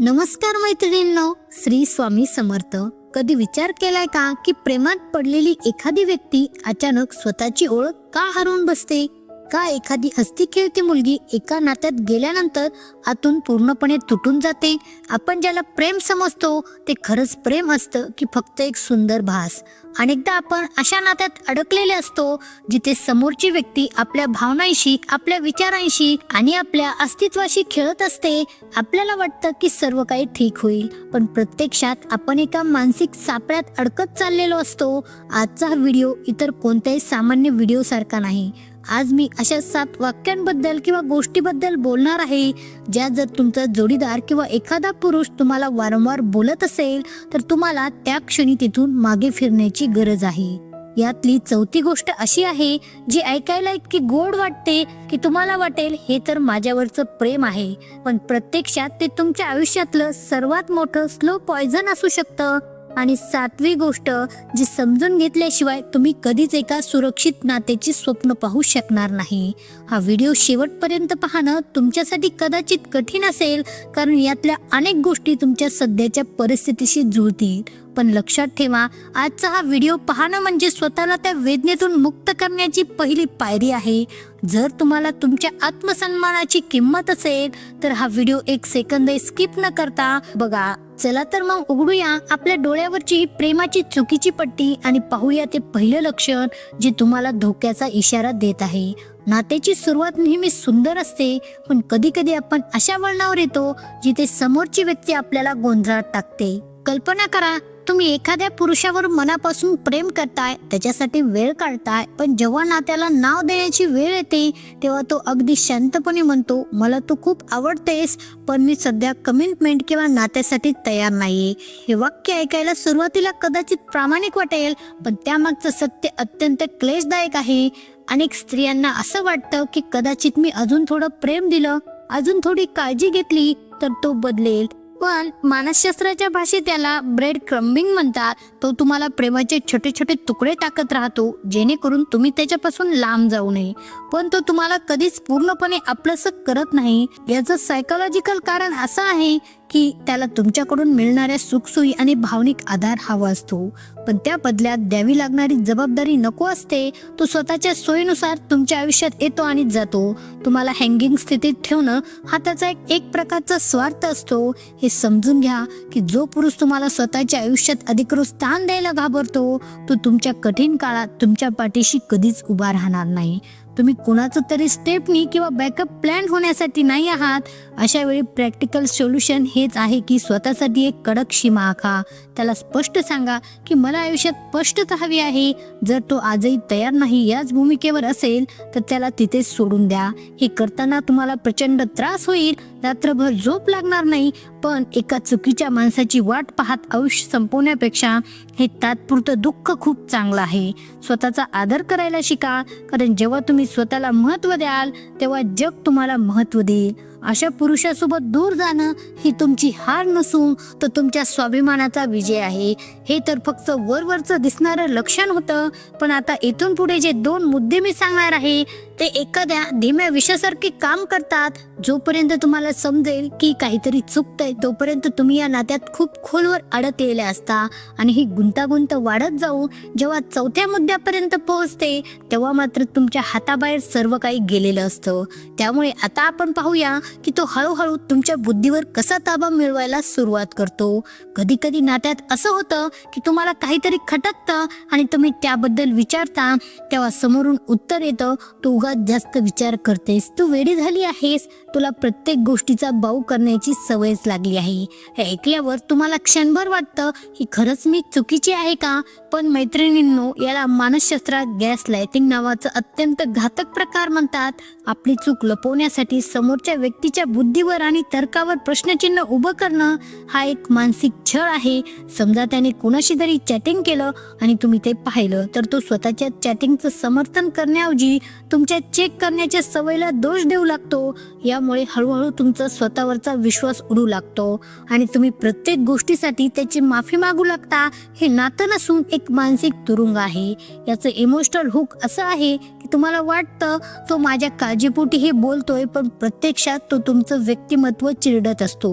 नमस्कार मैत्रिणींनो, श्री स्वामी समर्थ. कधी विचार केलाय का की प्रेमात पडलेली एखादी व्यक्ती अचानक स्वतःची ओळख का हरवून बसते? का एखादी हसती खेळती मुलगी एका नात्यात गेल्यानंतर आतून पूर्णपणे तुटून जाते? आपण ज्याला प्रेम समजतो ते खरंच प्रेम असतं की फक्त एक सुंदर भास? अनेकदा आपण अशा नात्यात अडकलेले असतो जिथे समोरची व्यक्ती आपल्या भावनांशी, आपल्या विचारांशी आणि आपल्या अस्तित्वाशी खेळत असते. आपल्याला वाटतं की सर्व काही ठीक होईल, पण प्रत्यक्षात आपण एका मानसिक सापळ्यात अडकत चाललेलो असतो. आजचा हा व्हिडिओ इतर कोणत्याही सामान्य व्हिडिओ सारखा नाही. आज मी अशा 7 वाक्यांबद्दल किंवा गोष्टीबद्दल बोलणार आहे ज्या जर तुमचा जोडीदार किंवा एखादा पुरुष तुम्हाला वारंवार बोलत असेल तर तुम्हाला त्या क्षणी तिथून मागे फिरण्याची गरज आहे. यातली 4थी गोष्ट अशी आहे जी ऐकायला इतकी गोड वाटते की तुम्हाला वाटेल हे तर माझ्यावरचं प्रेम आहे, पण प्रत्यक्षात ते तुमच्या आयुष्यातलं सर्वात मोठं स्लो पॉयझन असू शकतं. आणि 7वी गोष्ट जी समजून घेतल्याशिवाय तुम्ही कधीच एका सुरक्षित नात्याची स्वप्न पाहू शकणार नाही. हा व्हिडिओ शेवटपर्यंत पाहणं तुमच्यासाठी कदाचित कठीण असेल, कारण यातल्या अनेक गोष्टी तुमच्या सध्याच्या परिस्थितीशी जुळतील. पण लक्षात ठेवा, आजचा हा व्हिडिओ पाहणं म्हणजे स्वतःला त्या वेदनेतून मुक्त करण्याची पहिली पायरी आहे. जर तुम्हाला तुमच्या आत्मसन्मानाची किंमत असेल तर हा व्हिडिओ 1 सेकंद स्किप न करता बघा. चला तर मग उघडूया आपल्या डोळ्यावरची प्रेमाची चुकीची पट्टी आणि पाहूया ते पहिलं लक्षण जे तुम्हाला धोक्याचा इशारा देत आहे. नात्याची सुरुवात नेहमी सुंदर असते, पण कधी कधी आपण अशा वळणावर येतो जिथे समोरची व्यक्ती आपल्याला गोंधळात टाकते. कल्पना करा, तुम्ही एखाद्या पुरुषावर मनापासून प्रेम करताय, त्याच्यासाठी वेळ काढताय, पण जेव्हा नात्याला नाव देण्याची वेळ येते तेव्हा तो अगदी शांतपणे म्हणतो, मला तू खूप आवडतेस, पण मी सध्या कमिटमेंट किंवा नात्यासाठी तयार नाहीये. हे वाक्य ऐकायला सुरुवातीला कदाचित प्रामाणिक वाटेल, पण त्यामागचं सत्य अत्यंत क्लेशदायक आहे. अनेक स्त्रियांना असं वाटतं की कदाचित मी अजून थोडं प्रेम दिलं, अजून थोडी काळजी घेतली तर तो बदलेल. पण मानसशास्त्राच्या भाषेत त्याला ब्रेड क्रम्बिंग म्हणतात. तो तुम्हाला प्रेमाचे छोटे छोटे तुकडे टाकत राहतो जेणेकरून तुम्ही त्याच्यापासून लांब जाऊ नये, पण तो तुम्हाला कधीच पूर्णपणे आपलंसं करत नाही. याचं सायकोलॉजिकल कारण असं आहे की त्याला तुमच्याकडून मिळणाऱ्या सुखसोयी आणि भावनिक आधार हवा असतो, पण त्या बदल्यात द्यावी लागणारी जबाबदारी नको असते. तो स्वतःच्या सोयीनुसार तुमच्या आयुष्यात येतो आणि जातो. तुम्हाला हँगिंग स्थितीत ठेवणं हा त्याचा एक प्रकारचा स्वार्थ असतो. हे समजून घ्या की जो पुरुष तुम्हाला स्वतःच्या आयुष्यात अधिकृत स्थान द्यायला घाबरतो तो तुमच्या कठीण काळात तुमच्या पाठीशी कधीच उभा राहणार नाही. तुम्ही कुणाचं तरी स्टेपनी किंवा बॅकअप प्लॅन होण्यासाठी नाही आहात. अशा वेळी प्रॅक्टिकल सोल्युशन हेच आहे की स्वतःसाठी एक कडक सीमा आखा. त्याला स्पष्ट सांगा की मला आयुष्यात स्पष्टता हवी आहे. जर तो आजही तयार नाही याच भूमिकेवर असेल तर त्याला तिथेच सोडून द्या. हे करताना तुम्हाला प्रचंड त्रास होईल, रात्रभर झोप लागणार नाही, पण एका चुकीच्या माणसाची वाट पाहत आयुष्य संपवण्यापेक्षा हे तात्पुरतं दुःख खूप चांगलं आहे. स्वतःचा आदर करायला शिका, कारण जेव्हा तुम्ही स्वतःला महत्त्व द्याल तेव्हा जग तुम्हाला महत्त्व देईल. अशा पुरुषासोबत दूर जाणं ही तुमची हार नसून तो तुमच्या स्वाभिमानाचा विजय आहे. हे तर फक्त वरवरचं दिसणारं लक्षण होतं, पण आता इथून पुढे जे 2 मुद्दे मी सांगणार आहे ते एखाद्या धीम्या विषासारखे काम करतात. जोपर्यंत तुम्हाला समजेल की काहीतरी चुकतंय तोपर्यंत तुम्ही या नात्यात खूप खोलवर अडकलेले असता, आणि ही गुंतागुंत वाढत जाऊन जेव्हा 4थ्या मुद्द्यापर्यंत पोहोचते तेव्हा मात्र तुमच्या हाताबाहेर सर्व काही गेलेलं असतं. त्यामुळे आता आपण पाहूया की तो हळूहळू तुमच्या बुद्धीवर कसा ताबा मिळवायला सुरुवात करतो. कधी कधी नात्यात असं होतं की तुम्हाला काहीतरी खटकतं आणि तुम्ही त्याबद्दल विचारता तेव्हा समोरून उत्तर येतं, तू उगाच जास्त विचार करतेस, तू वेडी झाली आहेस, तुला प्रत्येक गोष्टीचा बाऊ करण्याची सवयच लागली आहे. हे ऐकल्यावर तुम्हाला क्षणभर वाटतं की खरंच मी चुकीची आहे का? पण मैत्रिणींनो, याला मानसशास्त्रात गॅस लाइटिंग नावाचं अत्यंत घातक प्रकार म्हणतात. आपली चूक लपवण्यासाठी समोरच्या व्यक्तीच्या बुद्धीवर आणि तर्कावर प्रश्नचिन्ह उभं करणं हा एक मानसिक छळ आहे. समजा त्याने कुणाशी तरी चॅटिंग केलं आणि तुम्ही ते पाहिलं तर तो स्वतःच्या चॅटिंगचं समर्थन करण्याऐवजी तुमच्या चेक करण्याच्या सवयीला दोष देऊ लागतो. यामुळे हळूहळू तुमचा स्वतःवरचा विश्वास उडू लागतो आणि तुम्ही प्रत्येक गोष्टीसाठी त्याची माफी मागू लागता. हे नातं नसून एक मानसिक तुरुंग आहे. याचं इमोशनल हुक असं आहे की तुम्हाला वाटतं तो माझ्या काळजीपोटी हे बोलतोय, पण प्रत्यक्षात तो तुमचं व्यक्तिमत्व चिरडत असतो.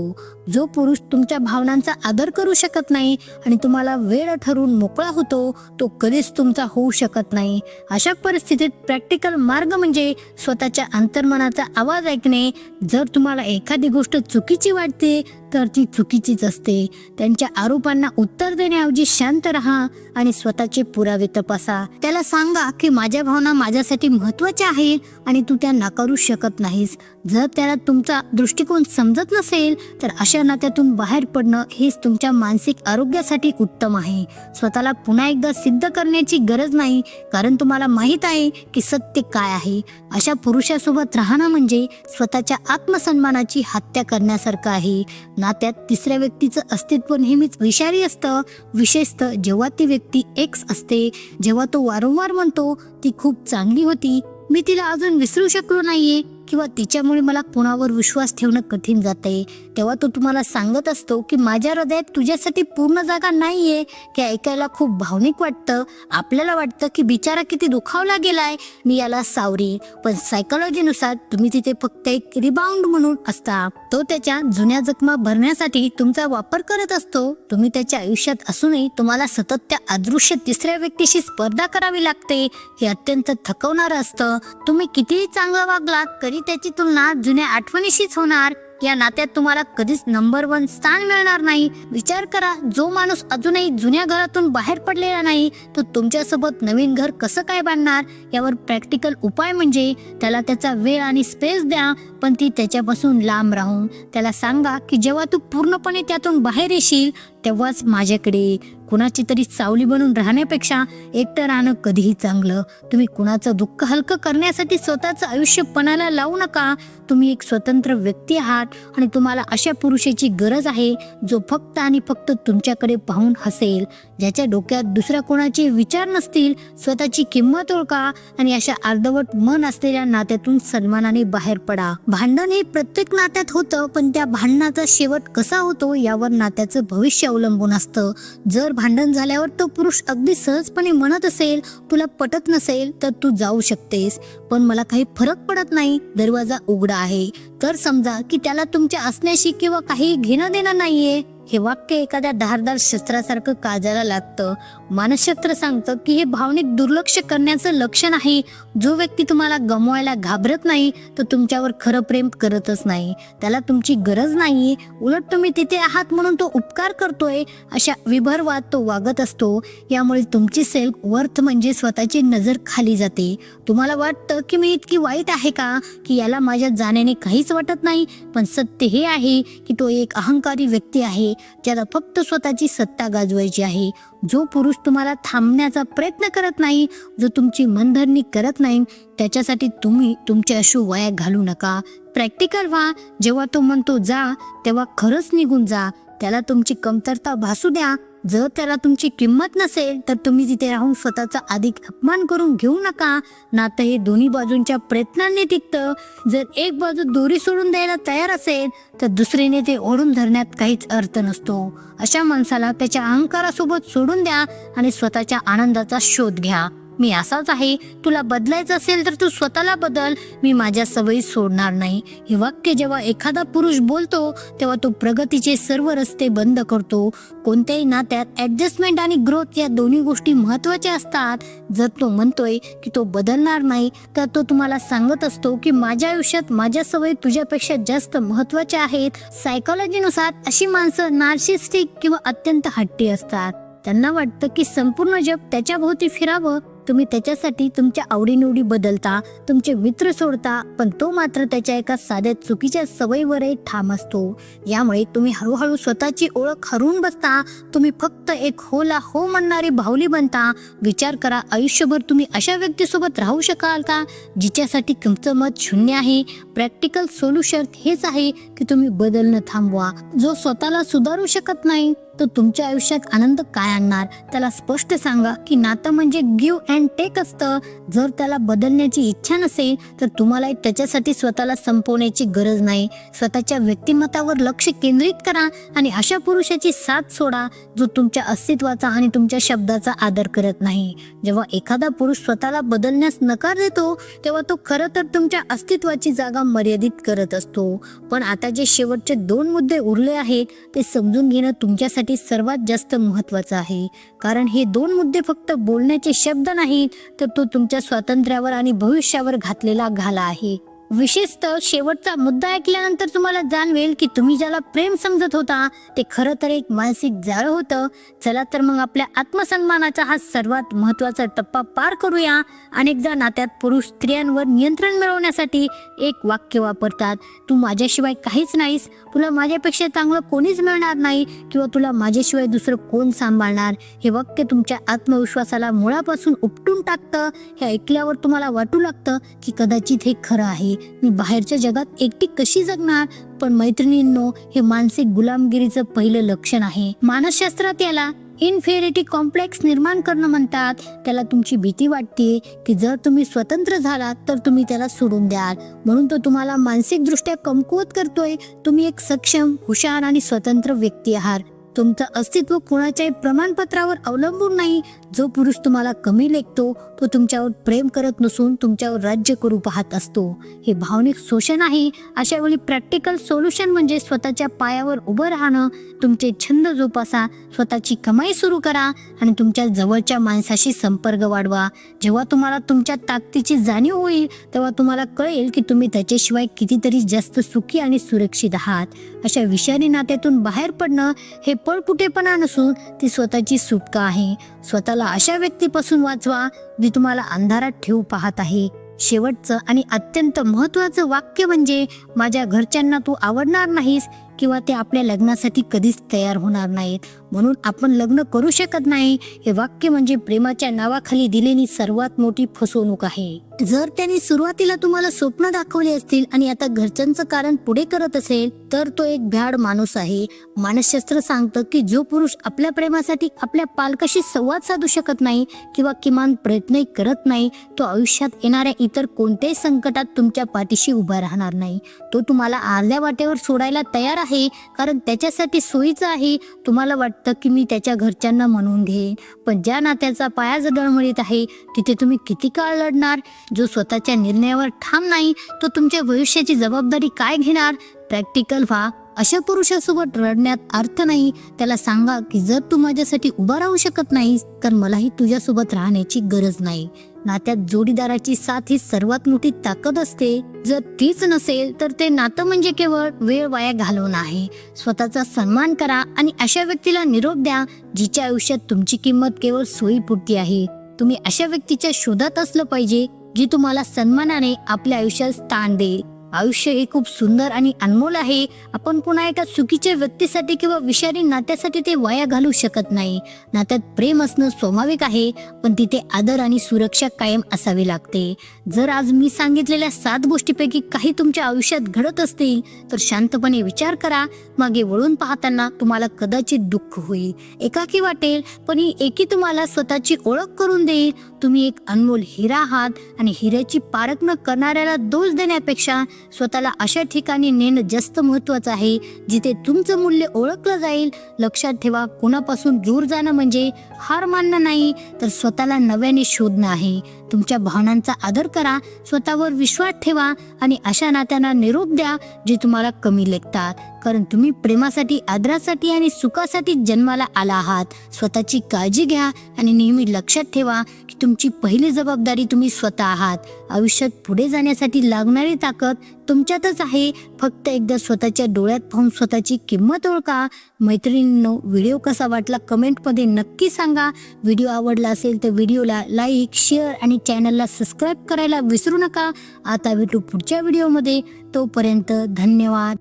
जो पुरुष तुमच्या भावनांचा आदर करू शकत नाही आणि तुम्हाला वेळ ठरवून मोकळा होतो, तो कधीच तुमचा होऊ शकत नाही. अशा परिस्थितीत प्रॅक्टिकल मार्ग म्हणजे स्वतःच्या अंतर्मनाचा आवाज ऐकणे. जर तुम्हाला एखादी गोष्ट चुकीची वाटते तर ती चुकीचीच असते. त्यांच्या आरोपांना उत्तर देण्याऐवजी शांत राहा आणि स्वतःचे पुरावे तपासा. त्याला सांगा की माझ्या भावना माझ्यासाठी महत्त्वाच्या आहेत आणि तू त्या नाकारू शकत नाहीस. जर त्याला तुमचा दृष्टिकोन समजत नसेल तर अशा नात्यातून बाहेर पडणं हेच तुमच्या मानसिक आरोग्यासाठी उत्तम आहे. स्वतःला पुन्हा एकदा सिद्ध करण्याची गरज नाही, कारण तुम्हाला माहीत आहे की सत्य काय आहे. अशा पुरुषासोबत राहणं म्हणजे स्वतःच्या आत्मसन्मानाची हत्या करण्यासारखं आहे. नात्यात तिसऱ्या व्यक्तीचं अस्तित्व नेहमीच विषारी असतं, विशेषतः जेव्हा ती व्यक्ती एक्स असते. जेव्हा तो वारंवार म्हणतो ती खूप चांगली होती, मी तिला अजून विसरू शकलो नाहीये किंवा तिच्यामुळे मला कुणावर विश्वास ठेवणं कठीण जाते, तेव्हा तो तुम्हाला सांगत असतो की माझ्या हृदयात तुझ्यासाठी पूर्ण जागा नाहीये. हे ऐकायला खूप भावनिक वाटतं. आपल्याला वाटतं की बिचारा किती दुखावला गेलाय, मी याला सावरी. पण सायकोलॉजीनुसार तुम्ही तिथे फक्त एक रिबाउंड म्हणून असता. तो त्याच्या जुन्या जखमा भरण्यासाठी तुमचा वापर करत असतो. तुम्ही त्याच्या आयुष्यात असूनही तुम्हाला सतत त्या अदृश्य तिसऱ्या व्यक्तीशी स्पर्धा करावी लागते. हे अत्यंत थकवणारं असतं. तुम्ही कितीही चांगलं वागलात तरी त्याची तुलना जुन्या आठवणीशीच होणार. या नात्यात तुम्हाला कधीच नंबर 1 स्थान मिळणार नाही. विचार करा, जो माणूस अजूनही जुन्या घरातून बाहेर पडलेला नाही तो तुमच्यासोबत नवीन घर कसं काय बांधणार. यावर प्रॅक्टिकल उपाय म्हणजे त्याला त्याचा वेळ आणि स्पेस द्या, पण ती त्याच्यापासून लांब राहून. त्याला सांगा की जेव्हा तू पूर्णपणे त्यातून बाहेर येशील तेव्हाच माझ्याकडे. कुणाची तरी सावली बनून राहण्यापेक्षा एकटं राहणं कधीही चांगलं. तुम्ही कुणाचं दुःख हलकं करण्यासाठी स्वतःचं आयुष्य पणाला लावू नका. तुम्ही एक स्वतंत्र व्यक्ती आहात आणि तुम्हाला अशा पुरुषाची गरज आहे जो फक्त आणि फक्त तुमच्याकडे पाहून हसेल, ज्याच्या डोक्यात दुसऱ्या कोणाचे विचार नसतील. स्वतःची किंमत ओळखा आणि अशा अर्धवट मन असलेल्या नात्यातून सन्मानाने बाहेर पडा. भांडण हे प्रत्येक नात्यात होतं, पण त्या भांडणाचा शेवट कसा होतो यावर नात्याचं भविष्य अवलंबून असतं. जर भांडण झाल्यावर तो पुरुष अगदी सहजपणे म्हणत असेल तुला पटत नसेल तर तू जाऊ शकतेस, पण मला काही फरक पडत नाही, दरवाजा उघडा आहे, तर समजा की त्याला तुमच्या असण्याशी किंवा काही घेणं देणं नाहीये. हे वाक्य एखाद्या धारदार शस्त्रासारखं काळजाला लागतं. मानसशास्त्र सांगतं की हे भावनिक दुर्लक्ष करण्याचं लक्षण आहे. जो व्यक्ती तुम्हाला गमवायला घाबरत नाही तो तुमच्यावर खरं प्रेम करतच नाही. त्याला तुमची गरज नाहीये, उलट तुम्ही तिथे आहात म्हणून तो उपकार करतोय. अशा विभरवात तो वागत असतो. यामुळे तुमची सेल्फ वर्थ म्हणजे स्वतःची नजर खाली जाते. तुम्हाला वाटतं की मी इतकी वाईट आहे का की याला माझ्या जाण्याने काहीच वाटत नाही, पण सत्य हे आहे की तो एक अहंकारी व्यक्ती आहे ज्याला फक्त स्वतःची सत्ता गाजवायची आहे. जो पुरुष तुम्हाला थांबण्याचा प्रयत्न करत नाही, जो तुमची मनधरणी करत नाही, त्याच्यासाठी तुम्ही तुमचे अश्रू वाया घालू नका. प्रॅक्टिकल व्हा. जेव्हा तो म्हणतो जा तेव्हा खरंच निघून जा. त्याला तुमची कमतरता भासू द्या. जर त्याला तुमची किंमत नसेल तर तुम्ही तिथे राहून स्वतःचा अधिक अपमान करून घेऊ नका. नातं हे दोन्ही बाजूंच्या प्रयत्नांनी टिकतं. जर एक बाजू दोरी सोडून द्यायला तयार असेल तर दुसरीने ते ओढून धरण्यात काहीच अर्थ नसतो. अशा माणसाला त्याच्या अहंकारासोबत सोडून द्या आणि स्वतःच्या आनंदाचा शोध घ्या. मी असाच आहे, तुला बदलायचं असेल तर तू स्वतःला बदल, मी माझ्या सवयी सोडणार नाही. हे वाक्य जेव्हा एखादा पुरुष बोलतो तेव्हा तो प्रगतीचे सर्व रस्ते बंद करतो. कोणत्याही नात्यात ऍडजस्टमेंट आणि ग्रोथ या दोन्ही गोष्टी महत्त्वाच्या असतात. जर तो म्हणतोय की तो बदलणार नाही तर तो तुम्हाला सांगत असतो की माझ्या आयुष्यात माझ्या सवयी तुझ्यापेक्षा जास्त महत्त्वाच्या आहेत. सायकोलॉजीनुसार अशी माणसं नार्सिस्टिक किंवा अत्यंत हट्टी असतात. त्यांना वाटतं की संपूर्ण जग त्याच्या भोवती फिरावं. तुम्ही त्याच्यासाठी तुमच्या आवडीनिवडी बदलता, तुमचे मित्र सोडता, पण तो मात्र त्याच्या एका साध्या चुकीच्या सवयीवरही ठाम असतो. यामुळे तुम्ही हळूहळू स्वतःची ओळख हरवून बसता. तुम्ही फक्त एक होला हो म्हणणारी बाहुली बनता. विचार करा, आयुष्यभर तुम्ही अशा व्यक्तीसोबत राहू शकाल का जिच्यासाठी तुमचं मत शून्य आहे. प्रॅक्टिकल सोल्युशन हेच आहे की तुम्ही बदलणं थांबवा. जो स्वतःला सुधारू शकत नाही तो तुमच्या आयुष्यात आनंद काय आणणार. त्याला स्पष्ट सांगा की नातं म्हणजे गिव्ह अँड टेक असतं. जर त्याला बदलण्याची इच्छा नसेल तर तुम्हाला त्याच्यासाठी स्वतःला संपवण्याची गरज नाही. स्वतःच्या व्यक्तिमत्वावर लक्ष केंद्रित करा आणि अशा पुरुषाची साथ सोडा जो तुमच्या अस्तित्वाचा आणि तुमच्या शब्दाचा आदर करत नाही. जेव्हा एखादा पुरुष स्वतःला बदलण्यास नकार देतो तेव्हा तो खरं तर तुमच्या अस्तित्वाची जागा मर्यादित करत असतो. पण आता जे शेवटचे 2 मुद्दे उरले आहेत ते समजून घेणं तुमच्यासाठी सर्वात जास्त महत्त्वाचं आहे. कारण हे 2 मुद्दे फक्त बोलण्याचे शब्द नाहीत तर तो तुमच्या स्वातंत्र्यावर आणि भविष्यावर घातलेला घाला आहे. विशेषतः शेवटचा मुद्दा ऐकल्यानंतर तुम्हाला जाणवेल की तुम्ही ज्याला प्रेम समजत होता ते खरं तर एक मानसिक जाळं होतं. चला तर मग आपल्या आत्मसन्मानाचा हा सर्वात महत्त्वाचा टप्पा पार करूया. अनेकदा नात्यात पुरुष स्त्रियांवर नियंत्रण मिळवण्यासाठी एक वाक्य वापरतात, तू माझ्याशिवाय काहीच नाहीस, तुला माझ्यापेक्षा चांगलं कोणीच मिळणार नाही किंवा तुला माझ्याशिवाय दुसरं कोण सांभाळणार. हे वाक्य तुमच्या आत्मविश्वासाला मुळापासून उपटून टाकतं. हे ऐकल्यावर तुम्हाला वाटू लागतं की कदाचित हे खरं आहे, मी बाहेरच्या जगात एकटी कशी जगणार. पण मैत्रिणींनो, हे मानसिक गुलामगिरीचं पहिलं लक्षण आहे. मानसशास्त्रात याला इन्फेरिटी कॉम्प्लेक्स निर्माण करणं म्हणतात. त्याला तुमची भीती वाटते की जर तुम्ही स्वतंत्र झालात तर तुम्ही त्याला सोडून द्याल, म्हणून तो तुम्हाला मानसिकदृष्ट्या कमकुवत करतोय. तुम्ही एक सक्षम, हुशार आणि स्वतंत्र व्यक्ती आहात. तुमचं अस्तित्व कोणाच्याही प्रमाणपत्रावर अवलंबून नाही. जो पुरुष तुम्हाला कमी लेखतो तो तुमच्यावर प्रेम करत नसून तुमच्यावर राज्य करू पाहत असतो. हे भावनिक शोषण आहे. अशा वेळी प्रॅक्टिकल सोल्युशन म्हणजे स्वतःच्या पायावर उभं राहणं, तुमचे छंद जोपासा, स्वतःची कमाई सुरू करा आणि तुमच्या जवळच्या माणसाशी संपर्क वाढवा. जेव्हा तुम्हाला तुमच्या ताकदीची जाणीव होईल तेव्हा तुम्हाला कळेल की तुम्ही त्याच्याशिवाय कितीतरी जास्त सुखी आणि सुरक्षित आहात. अशा विषारी नात्यातून बाहेर पडणं हे पळपुटेपणा नसून ती स्वतःची सुटका आहे. स्वतःला अशा व्यक्तीपासून वाचवा जी तुम्हाला अंधारात ठेवू पाहत आहे. शेवटचं आणि अत्यंत महत्त्वाचं वाक्य म्हणजे माझ्या घरच्यांना तू आवडणार नाहीस किंवा ते आपल्या लग्नासाठी कधीच तयार होणार नाहीत म्हणून आपण लग्न करू शकत नाही. हे वाक्य म्हणजे प्रेमाच्या नावाखाली दिलेली सर्वात मोठी फसवणूक आहे. जर त्यांनी सुरुवातीला तुम्हाला स्वप्न दाखवले असतील आणि आता घरच्यांचं कारण पुढे करत असेल तर तो एक भ्याड माणूस आहे. मानसशास्त्र सांगतं की जो पुरुष आपल्या प्रेमासाठी आपल्या पालकाशी संवाद साधू शकत नाही किंवा किमान प्रयत्नही करत नाही तो आयुष्यात येणाऱ्या इतर कोणत्याही संकटात तुमच्या पाठीशी उभा राहणार नाही. तो तुम्हाला अर्ध्या वाटेवर सोडायला तयार आहे कारण त्याच्यासाठी सोयीचं आहे. तुम्हाला वाटतं की मी त्याच्या घरच्यांना म्हणून घेईन, पण ज्या नात्याचा पायाच डळमळीत आहे तिथे तुम्ही किती काळ लढणार. जो स्वतःच्या निर्णयावर ठाम नाही तो तुमच्या भविष्याची जबाबदारी काय घेणार. प्रॅक्टिकल व्हा. अशा पुरुषासोबत रडण्यात अर्थ नाही. त्याला सांगा की जर तू माझ्यासाठी उभा राहू शकत नाहीस तर मलाही तुझ्यासोबत राहण्याची गरज नाही. नात्यात जोडीदाराची साथ ही सर्वात मोठी ताकद असते. जर तीच नसेल तर ते नातं म्हणजे केवळ वेळ वाया घालवणं आहे. स्वतःचा सन्मान करा आणि अशा व्यक्तीला निरोप द्या जिच्या आयुष्यात तुमची किंमत केवळ सोयीपुरती आहे. तुम्ही अशा व्यक्तीच्या शोधात असलं पाहिजे जी तुम्हाला सन्मानाने आपल्या आयुष्यात स्थान देईल. आयुष्य हे खूप सुंदर आणि अनमोल आहे. आपण पुन्हा एका चुकीच्या व्यक्तीसाठी किंवा विषारी नात्यासाठी ते वाया घालू शकत नाही. नात्यात प्रेम असणं स्वाभाविक आहे पण तिथे आदर आणि सुरक्षा कायम असावी लागते. जर आज मी सांगितलेल्या 7 गोष्टीपैकी काही तुमच्या आयुष्यात घडत असतील तर शांतपणे विचार करा. मागे वळून पाहताना तुम्हाला कदाचित दुःख होईल, एकाकी वाटेल, पण ही एकी तुम्हाला स्वतःची ओळख करून देईल. तुम्ही एक अनमोल हिरा आहात आणि हिऱ्याची पारख न करणाऱ्याला दोष देण्यापेक्षा स्वतःला अशा ठिकाणी नेणं जास्त महत्त्वाचं आहे जिथे तुमचं मूल्य ओळखलं जाईल. लक्षात ठेवा, कोणापासून दूर जाणं म्हणजे हार मानणं नाही तर स्वतःला नव्याने शोधणं आहे. तुमच्या भावनांचा आदर करा, स्वतःवर विश्वास ठेवा आणि अशा नात्यांना निरोप द्या जे तुम्हाला कमी लेखतात. कारण तुम्ही प्रेमासाठी, आदरासाठी आणि सुखासाठी जन्माला आला आहात. स्वतःची काळजी घ्या आणि नेहमी लक्षात ठेवा की तुमची पहिली जबाबदारी तुम्ही स्वतः आहात. आयुष्यात पुढे जाण्यासाठी लागणारी ताकद तुमच्यातच आहे. फक्त एकदा स्वतःच्या डोळ्यात पाहून स्वतःची किंमत ओळखा. मैत्रिणींनो, व्हिडिओ कसा वाटला कमेंटमध्ये नक्की सांगा. व्हिडिओ आवडला असेल तर व्हिडिओला लाईक, शेअर आणि चॅनलला सबस्क्राईब करायला विसरू नका. आता भेटू पुढच्या व्हिडिओमध्ये. तोपर्यंत धन्यवाद.